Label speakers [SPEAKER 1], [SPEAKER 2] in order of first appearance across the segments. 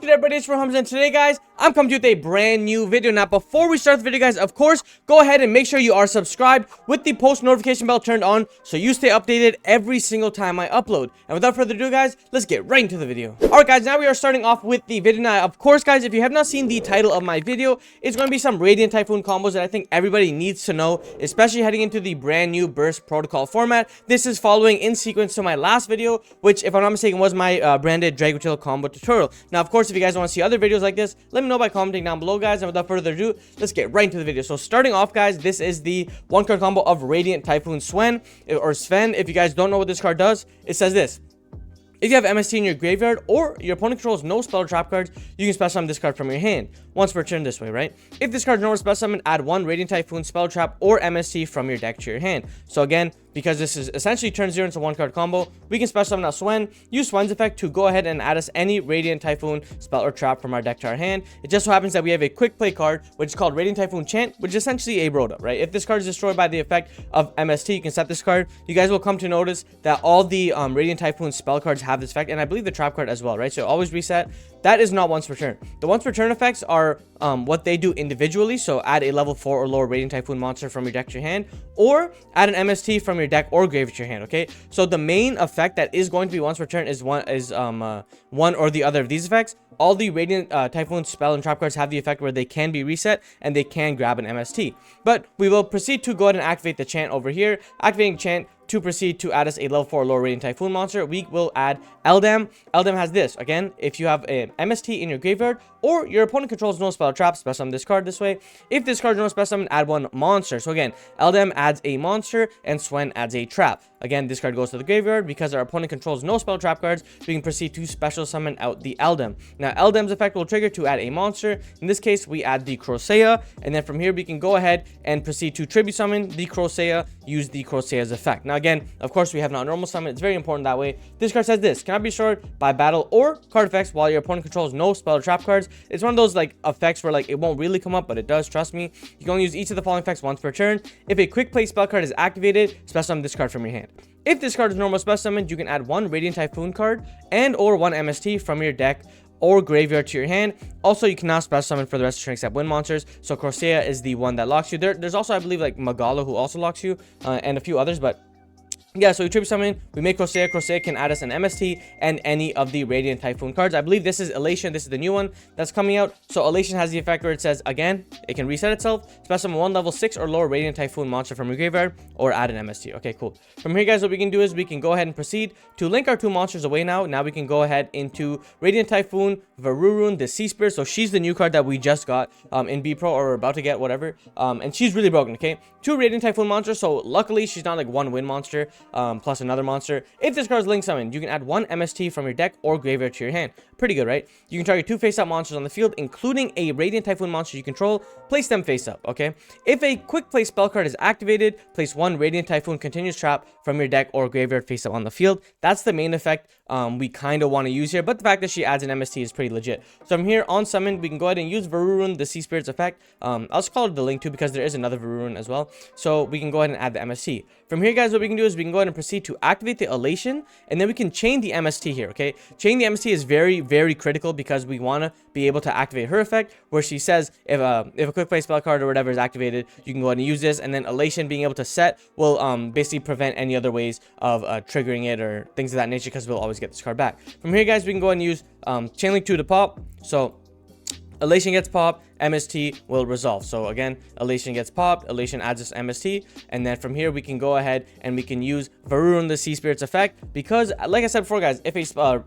[SPEAKER 1] good everybody, it's Hamza, and today guys, I'm coming to you with a brand new video. Now before we start the video guys, of course, go ahead and make sure you are subscribed with the post notification bell turned on so you stay updated every single time I upload. And without further ado guys, let's get right into the video. Alright guys, now we are starting off with the video. Now of course guys, if you have not seen the title of my video, it's going to be some Radiant Typhoon combos that I think everybody needs to know, especially heading into the brand new burst protocol format. This is following in sequence to my last video, which if I'm not mistaken was my branded Dragutill combo tutorial. Now of course, if you guys want to see other videos like this, let me know by commenting down below guys, and without further ado, let's get right into the video. So starting off guys, this is the one card combo of Radiant Typhoon Swen, or Swen. If you guys don't know what this card does, it says this: if you have MST in your graveyard or your opponent controls no spell or trap cards, you can special summon this card from your hand once per turn this way, right? If this card is normal special summon, add one Radiant Typhoon, spell trap, or MST from your deck to your hand. So again, because this is essentially turn 0 into one card combo, we can special summon out Swen, use Swen's effect to go ahead and add us any Radiant Typhoon, spell, or trap from our deck to our hand. It just so happens that we have a quick play card, which is called Radiant Typhoon Chant, which is essentially a road up, right? If this card is destroyed by the effect of MST, you can set this card. You guys will come to notice that all the Radiant Typhoon spell cards have this effect, and I believe the trap card as well, right? So always reset. That is not once per turn. The once per turn effects are what they do individually. So add a level 4 or lower Radiant Typhoon monster from your deck to your hand, or add an MST from your deck or graveyard to your hand. Okay, so the main effect that is going to be once per turn is one or the other of these effects. All the Radiant Typhoon spell and trap cards have the effect where they can be reset and they can grab an MST. But we will proceed to go ahead and activate the chant over here. Activating chant to proceed to add us a level 4 or lower Radiant Typhoon monster, we will add Eldam. Eldam has this. Again, if you have an MST in your graveyard or your opponent controls no spell or trap, special summon this card this way. If this card is no special summon, add one monster. So again, Eldam adds a monster and Swen adds a trap. Again, this card goes to the graveyard. Because our opponent controls no spell trap cards, we can proceed to special summon out the Eldam. Now, Eldam's effect will trigger to add a monster. In this case, we add the Crocea, and then from here, we can go ahead and proceed to tribute summon the Crocea, use the Crocea's effect. Now, again, of course, we have not normal summon. It's very important that way. This card says this: cannot be destroyed by battle or card effects while your opponent controls no spell or trap cards. It's one of those like effects where like it won't really come up, but it does, trust me. You can only use each of the following effects once per turn. If a quick play spell card is activated, special summon this card from your hand. If this card is normal special summoned, you can add one Radiant Typhoon card and or one MST from your deck or graveyard to your hand. Also, you cannot special summon for the rest of the turn except wind monsters. So Crocea is the one that locks you. There's also, I believe, like Magala who also locks you, and a few others, but yeah, so we tribute summon, we make Crocea. Crocea can add us an MST and any of the Radiant Typhoon cards. I believe this is Elation. This is the new one that's coming out. So Elation has the effect where it says, again, it can reset itself. Special summon one level 6 or lower Radiant Typhoon monster from your graveyard, or add an MST. Okay, cool. From here, guys, what we can do is we can go ahead and proceed to link our two monsters away now. Now we can go ahead into Radiant Typhoon, Varurun, the Sea Spirit. So she's the new card that we just got in B Pro, or we're about to get, whatever. And she's really broken, okay? Two Radiant Typhoon monsters. So luckily, she's not like one wind monster plus another monster. If this card is link summoned, you can add one MST from your deck or graveyard to your hand. Pretty good, right? You can target two face-up monsters on the field, including a Radiant Typhoon monster you control. Place them face-up, okay? If a quick play spell card is activated, place one Radiant Typhoon continuous trap from your deck or graveyard face-up on the field. That's the main effect we kind of want to use here, but the fact that she adds an MST is pretty legit. So from here, on summon, we can go ahead and use Varurun, the Sea Spirit's effect. I'll just call it the link too, because there is another Varurun as well. So we can go ahead and add the MST. From here, guys, what we can do is we can go ahead and proceed to activate the Elation, and then we can chain the MST here, okay? Chaining the MST is very, very critical because we want to be able to activate her effect, where she says if a quick play spell card or whatever is activated, you can go ahead and use this, and then Elation being able to set will basically prevent any other ways of triggering it or things of that nature, because we'll always get this card back. From here, guys, we can go ahead and use Chain Link 2 to pop. So Elation gets popped, MST will resolve. So again, Elation gets popped, Elation adds this MST, and then from here we can go ahead and we can use Varurun, the Sea Spirit's effect, because like I said before, guys, if a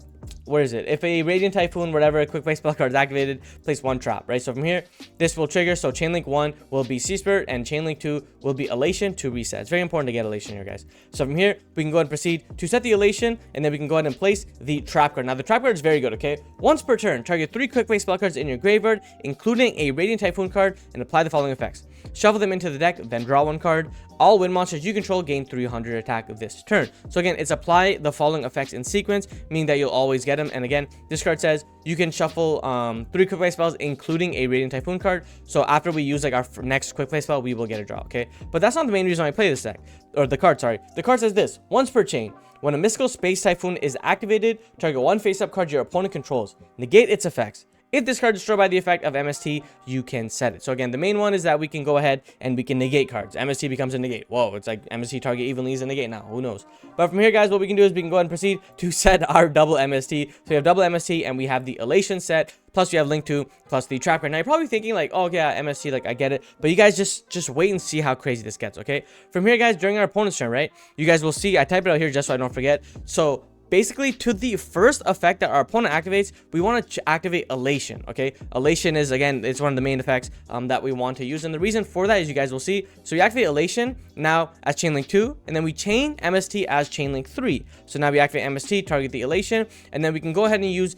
[SPEAKER 1] where is it? If a Radiant Typhoon, whatever, quick play spell card is activated, place one trap, right? So from here, this will trigger. So Chain Link 1 will be Sea Spirit, and Chain Link 2 will be Elation to reset. It's very important to get Elation here, guys. So from here, we can go ahead and proceed to set the Elation, and then we can go ahead and place the trap card. Now, the trap card is very good, okay? Once per turn, target 3 quick play spell cards in your graveyard, including a Radiant Typhoon card, and apply the following effects. Shuffle them into the deck, then draw one card. All wind monsters you control gain 300 attack this turn. So again, it's apply the following effects in sequence, meaning that you'll always get them. And again, this card says you can shuffle 3 quick play spells, including a Radiant Typhoon card. So after we use like our next quick play spell, we will get a draw, okay? But that's not the main reason I play this deck, or the card, sorry. The card says this: once per chain, When a mystical Space Typhoon is activated, target one face-up card your opponent controls. Negate its effects. If this card is destroyed by the effect of MST, you can set it. So again, the main one is that we can go ahead and we can negate cards. MST becomes a negate. Whoa, it's like MST target evenly is a negate now. Who knows? But from here, guys, what we can do is we can go ahead and proceed to set our double MST. So we have double MST and we have the Elation set. Plus we have Link 2 plus the Trap card. Now you're probably thinking like, oh yeah, MST, like I get it. But you guys just wait and see how crazy this gets, okay? From here, guys, during our opponent's turn, right? You guys will see, I type it out here just so I don't forget. So basically, to the first effect that our opponent activates, we want to activate Elation, okay? Elation is, again, it's one of the main effects that we want to use. And the reason for that is you guys will see. So we activate Elation now as Chain Link 2, and then we chain MST as Chain Link 3. So now we activate MST, target the Elation, and then we can go ahead and use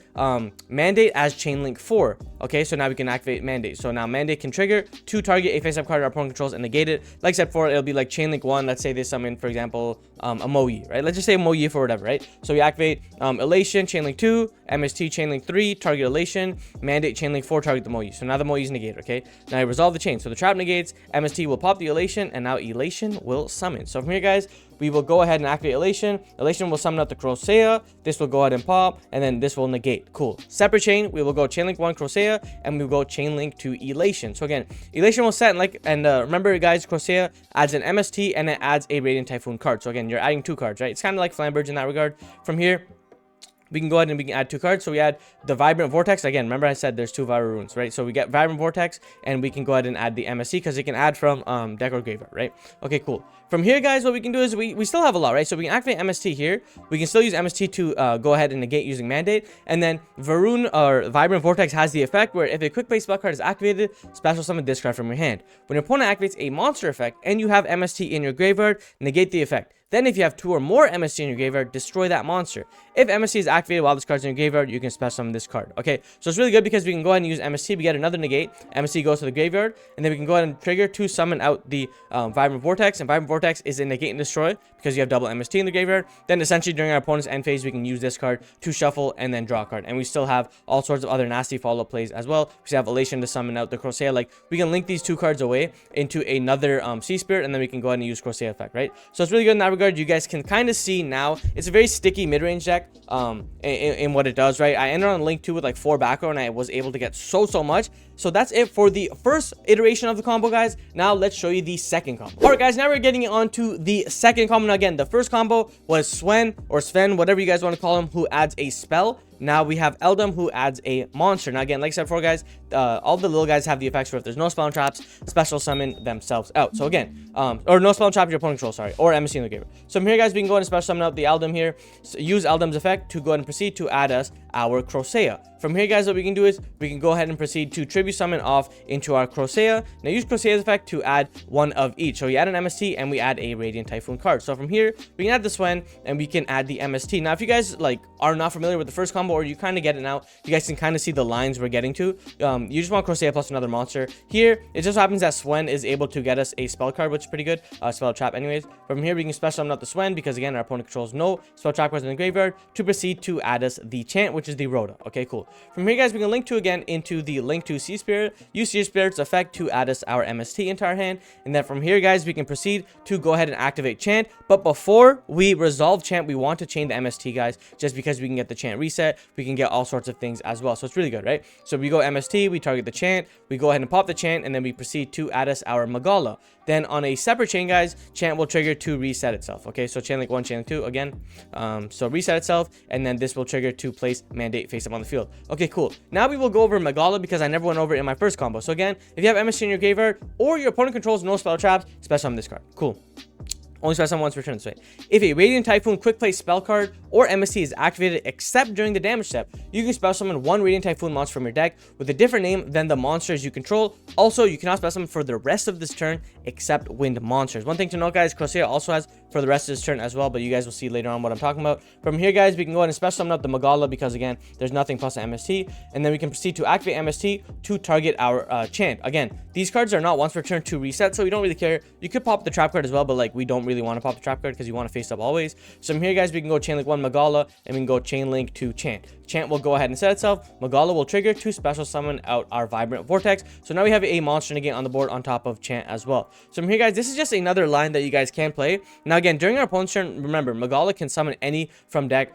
[SPEAKER 1] Mandate as Chain Link 4. Okay, so now we can activate Mandate. So now Mandate can trigger to target a face-up card our opponent controls and negate it. Like I said before, it'll be like Chain Link 1. Let's say they summon, for example, a Moe, right? Let's just say Moe for whatever, right? So we activate Elation, Chain Link 2, MST, Chain Link 3, target Elation, Mandate, Chain Link 4, target the Moe. So now the Moe is negated, okay? Now I resolve the chain. So the trap negates, MST will pop the Elation, and now Elation will summon. So from here, guys, we will go ahead and activate Elation. Elation will summon out the Crocea. This will go ahead and pop, and then this will negate. Cool. Separate chain, we will go Chain Link 1 Crocea, and we will go Chain Link to Elation. So again, Elation will set, and remember, guys, Crocea adds an MST, and it adds a Radiant Typhoon card. So again, you're adding 2 cards, right? It's kind of like Flamberge in that regard. From here, we can go ahead and we can add 2 cards. So we add the Vibrant Vortex. Again, remember I said there's 2 Viral Runes, right? So we get Vibrant Vortex, and we can go ahead and add the MSC because it can add from deck or graveyard, right? Okay, cool. From here, guys, what we can do is we still have a lot, right? So we can activate MST here. We can still use MST to go ahead and negate using Mandate. And then Varun or Vibrant Vortex has the effect where if a quick play spell card is activated, special summon this card from your hand. When your opponent activates a monster effect and you have MST in your graveyard, negate the effect. Then if you have 2 or more MST in your graveyard, destroy that monster. If MST is activated while this card's in your graveyard, you can special summon this card. Okay, so it's really good because we can go ahead and use MST. We get another negate. MST goes to the graveyard, and then we can go ahead and trigger to summon out the Vibrant Vortex. And Vibrant Vortex is a negate and destroy because you have double MST in the graveyard. Then essentially during our opponent's end phase, we can use this card to shuffle and then draw a card. And we still have all sorts of other nasty follow-up plays as well. We have Elation to summon out the Crocea. Like, we can link these 2 cards away into another Sea Spirit, and then we can go ahead and use Crocea effect, right? So it's really good in that regard. You guys can kind of see now it's a very sticky mid-range deck in what it does, right? I ended on Link 2 with like 4 back row, and I was able to get so much. So that's it for the first iteration of the combo, guys. Now let's show you the second combo. All right, guys, now we're getting on to the second combo. Now again, the first combo was Swen or Sven, whatever you guys want to call him, who adds a spell. Now we have Eldam, who adds a monster. Now again, like I said before, guys, all the little guys have the effects where if there's no spell and traps, special summon themselves out. So again, or no spell and trap your opponent control, sorry, or MSC in the graveyard. So from here, guys, we can go ahead and special summon out the Eldam here. So use Eldam's effect to go ahead and proceed to add us our Crocea. From here, guys, what we can do is we can go ahead and proceed to tribute summon off into our Crocea. Now use Crocea's effect to add 1 of each. So we add an MST and we add a Radiant Typhoon card. So from here, we can add the Swen and we can add the MST. Now, if you guys like are not familiar with the first combo, or you kind of get it now, you guys can kind of see the lines we're getting to. You just want Crocea plus another monster. Here, it just happens that Swen is able to get us a spell card, which is pretty good. Spell trap anyways. From here, we can special summon out the Swen because again, our opponent controls no spell trap cards in the graveyard to proceed to add us the Chant, which is the Rhoda. Okay, cool. From here, guys, we can link to again into the Link to Sea Spirit. Use Sea Spirit's effect to add us our MST into our hand. And then from here, guys, we can proceed to go ahead and activate Chant. But before we resolve Chant, we want to chain the MST, guys, just because we can get the Chant reset. We can get all sorts of things as well. So it's really good, right? So we go MST, we target the Chant, we go ahead and pop the Chant, and then we proceed to add us our Magala. Then on a separate chain, guys, Chant will trigger to reset itself. Okay, so Chain Link 1, Chain Link 2 again. So reset itself, and then this will trigger to place Mandate face up on the field. Okay, cool. Now we will go over Magala because I never went over it in my first combo. So again, if you have MST in your graveyard or your opponent controls no spell traps, special summon this card. Cool. Only special summon once per turn this way. If a Radiant Typhoon quick play spell card or MST is activated except during the damage step, you can special summon 1 Radiant Typhoon monster from your deck with a different name than the monsters you control. Also, you cannot special summon for the rest of this turn except wind monsters. One thing to note, guys, Crocea also has for the rest of this turn as well, but you guys will see later on what I'm talking about. From here, guys, we can go ahead and special summon out the Magala because again, there's nothing plus an MST, and then we can proceed to activate MST to target our Chant. Again, these cards are not once per turn to reset, so we don't really care. You could pop the trap card as well, but like we don't really want to pop the trap card because you want to face up always. So from here, guys, we can go chain link 1 Magala, and we can go chain link 2 Chant. Chant will go ahead and set itself. Magala will trigger to special summon out our Vibrant Vortex. So now we have a monster negate on the board on top of Chant as well. So from here, guys, this is just another line that you guys can play. Now, again, during our opponent's turn, remember, Magala can summon any from deck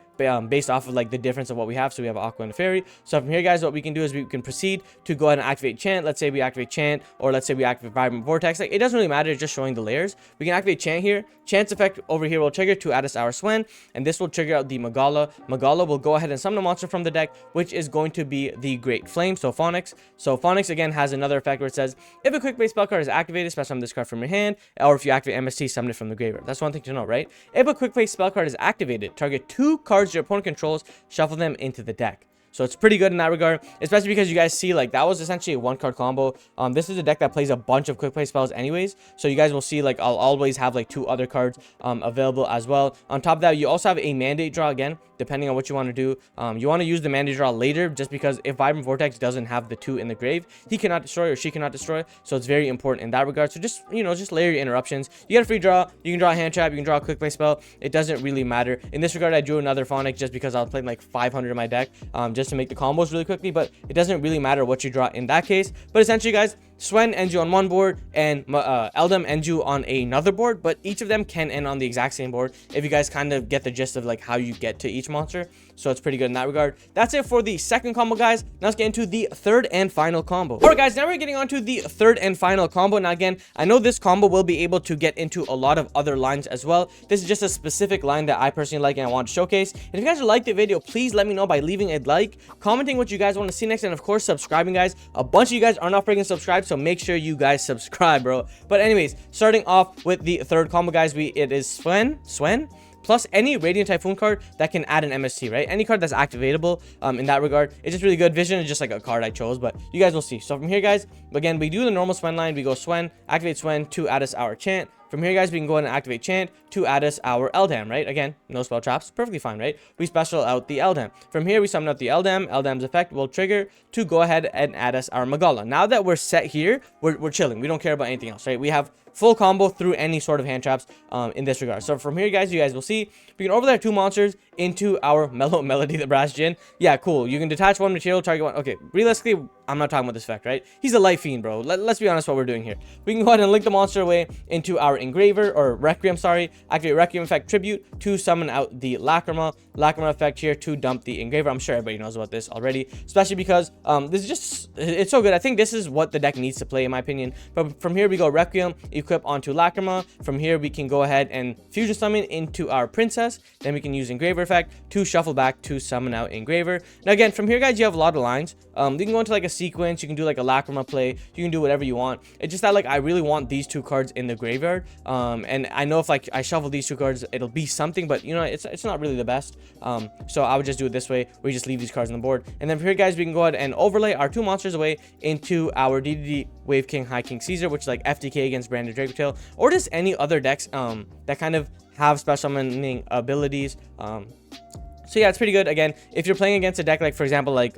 [SPEAKER 1] based off of like the difference of what we have. So we have Aqua and a Fairy. So from here, guys, what we can do is we can proceed to go ahead and activate Chant. Let's say we activate Chant, or let's say we activate Vibrant Vortex. Like, it doesn't really matter, it's just showing the layers. We can activate Chant here. Chant's effect over here will trigger to add us our Swen, and this will trigger out the Magala. Magala will go ahead and summon a monster from the deck, which is going to be the Great Flame, so Phonix. So Phonix again has another effect where it says if a quick play spell card is activated, special summon this card from your hand, or if you activate MST, summon it from the graveyard. That's one thing to know, right? If a quick play spell card is activated, target 2 cards your opponent controls, shuffle them into the deck. So it's pretty good in that regard, especially because you guys see, like, that was essentially a 1-card combo. This is a deck that plays a bunch of quick play spells anyways, so you guys will see, like, I'll always have like 2 other cards available as well. On top of that, you also have a mandate draw again, depending on what you want to do. You want to use the mandate draw later, just because if Vibrant Vortex doesn't have the 2 in the grave, he cannot destroy or she cannot destroy, so it's very important in that regard. So just, you know, just layer your interruptions. You get a free draw, you can draw a hand trap, you can draw a quick play spell. It doesn't really matter. In this regard, I drew another Phonic just because I was playing like 500 in my deck, just to make the combos really quickly, but it doesn't really matter what you draw in that case. But essentially, guys, Swen ends you on one board, and Eldam ends you on another board, but each of them can end on the exact same board if you guys kind of get the gist of like how you get to each monster. So it's pretty good in that regard. That's it for the second combo, guys. Now let's get into the third and final combo. All right, guys, now we're getting on to the third and final combo. Now again, I know this combo will be able to get into a lot of other lines as well. This is just a specific line that I personally like and I want to showcase. And if you guys like the video, please let me know by leaving a like, commenting what you guys want to see next, and of course subscribing, guys. A bunch of you guys are not freaking subscribed, so make sure you guys subscribe, bro. But anyways, starting off with the third combo, guys, it is Swen plus any Radiant Typhoon card that can add an MST, right? Any card that's activatable in that regard. It's just really good. Vision is just like a card I chose, but you guys will see. So from here, guys, again, we do the normal Swen line. We go Swen, activate Swen to add us our Chant. From here, guys, we can go ahead and activate Chant to add us our Eldam, right? Again, no spell traps, perfectly fine, right? We special out the Eldam. From here, we summon out the Eldam. Eldam's effect will trigger to go ahead and add us our Magala. Now that we're set here, we're chilling. We don't care about anything else, right? We have full combo through any sort of hand traps in this regard. So from here, guys, you guys will see we can overlay 2 monsters into our Mellow Melody, the Brass Djinn. Yeah, cool. You can detach 1 material, target 1. Okay, realistically, I'm not talking about this effect, right? He's a light fiend, bro. Let's be honest what we're doing here. We can go ahead and link the monster away into our Engraver, or Requiem, sorry. Activate Requiem effect tribute to summon out the Lacrima effect here to dump the Engraver. I'm sure everybody knows about this already, especially because this is just, it's so good. I think this is what the deck needs to play, in my opinion. But from here, we go Requiem, equip onto Lacrima. From here, we can go ahead and fusion summon into our Princess. Then we can use Engraver effect to shuffle back to summon out Engraver. Now again, from here, guys, you have a lot of lines. You can go into like a sequence, you can do like a Lacrima play, you can do whatever you want. It's just that like I really want these 2 cards in the graveyard, and I know if like I shuffle these 2 cards, it'll be something, but you know, it's not really the best. So I would just do it this way, where you just leave these cards on the board. And then from here, guys, we can go ahead and overlay our 2 monsters away into our DDD Wave King, High King Caesar, which is like FTK against Branded Dracotail, or just any other decks that kind of have special summoning abilities. So yeah, it's pretty good. Again, if you're playing against a deck like, for example, like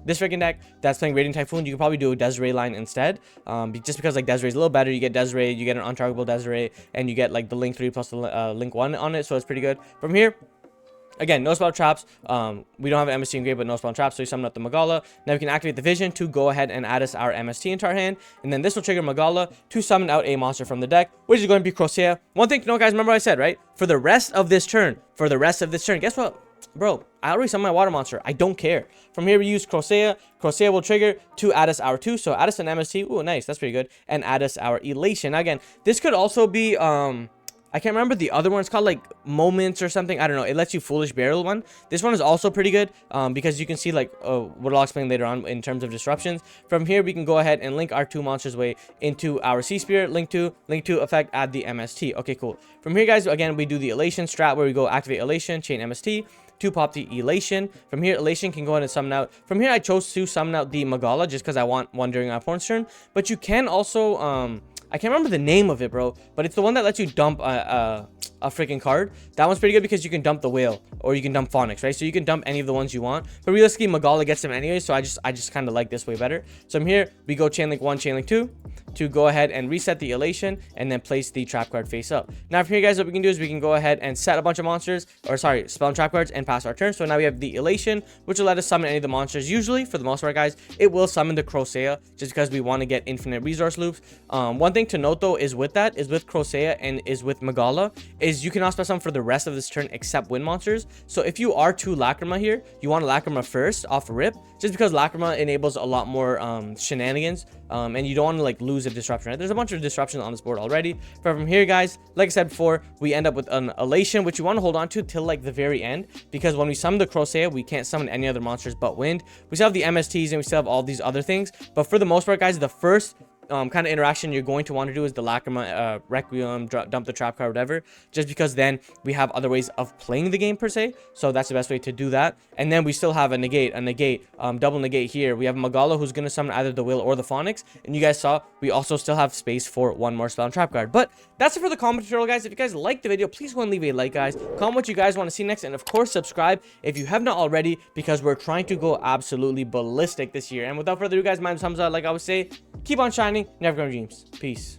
[SPEAKER 1] this freaking deck that's playing Radiant Typhoon, you can probably do a Desiree line instead. Just because like Desiree's a little better, you get Desiree, you get an untargetable Desiree, and you get like the Link 3 plus the Link 1 on it, so it's pretty good. From here, again, no spell traps. We don't have an MST engraved, but no spell traps, so you summon up the Magala. Now we can activate the Vision to go ahead and add us our MST into our hand, and then this will trigger Magala to summon out a monster from the deck, which is going to be Crocea. One thing to know, guys, remember what I said, right? For the rest of this turn, guess what? Bro, I already summoned my water monster. I don't care. From here, we use Crocea. Crocea will trigger to add us our 2. So add us an MST. Ooh, nice. That's pretty good. And add us our Elation. Now, again, this could also be, I can't remember the other one. It's called like Moments or something. I don't know. It lets you Foolish Burial one. This one is also pretty good because you can see like what I'll explain later on in terms of disruptions. From here, we can go ahead and link our 2 monsters way into our Sea Spirit. Link to effect, add the MST. Okay, cool. From here, guys, again, we do the Elation strat where we go activate Elation, chain MST to pop the Elation. From here, Elation can go ahead and summon out. From here, I chose to summon out the Magala just because I want one during our opponent's turn. But you can also I can't remember the name of it, bro, but it's the one that lets you dump a freaking card. That one's pretty good because you can dump the whale or you can dump Phonics, right? So you can dump any of the ones you want, but realistically Magala gets them anyway, so I just kind of like this way better. So I'm here, we go chain link 1, chain link 2 to go ahead and reset the elation and then place the trap card face up. Now from here, guys, what we can do is we can go ahead and set a bunch of monsters, or sorry, spell and trap cards, and pass our turn. So now we have the elation, which will let us summon any of the monsters. Usually, for the most part, guys, it will summon the Crocea just because we want to get infinite resource loops. One thing to note though is with Crocea and is with Magala is you cannot spell summon for the rest of this turn except wind monsters. So if you are 2 Lacrima here, you want a Lacrima first off rip, just because Lacrima enables a lot more shenanigans, and you don't want to like lose a disruption, right? There's a bunch of disruptions on this board already. But from here, guys, like I said before, we end up with an elation, which you want to hold on to till like the very end, because when we summon the Crocea, we can't summon any other monsters but wind. We still have the MSTs and we still have all these other things, but for the most part, guys, the first kind of interaction you're going to want to do is the Lacrima, Requiem, dump the trap card, whatever, just because then we have other ways of playing the game per se. So that's the best way to do that. And then we still have a negate, double negate here. We have Magala, who's going to summon either the Will or the Phonics. And you guys saw we also still have space for one more spell and trap card. But that's it for the comment tutorial, guys. If you guys liked the video, please go and leave a like, guys. Comment what you guys want to see next, and of course subscribe if you have not already, because we're trying to go absolutely ballistic this year. And without further ado, guys, my name's Hamza. Like I would say, keep on shining, never gonna dreams. Peace.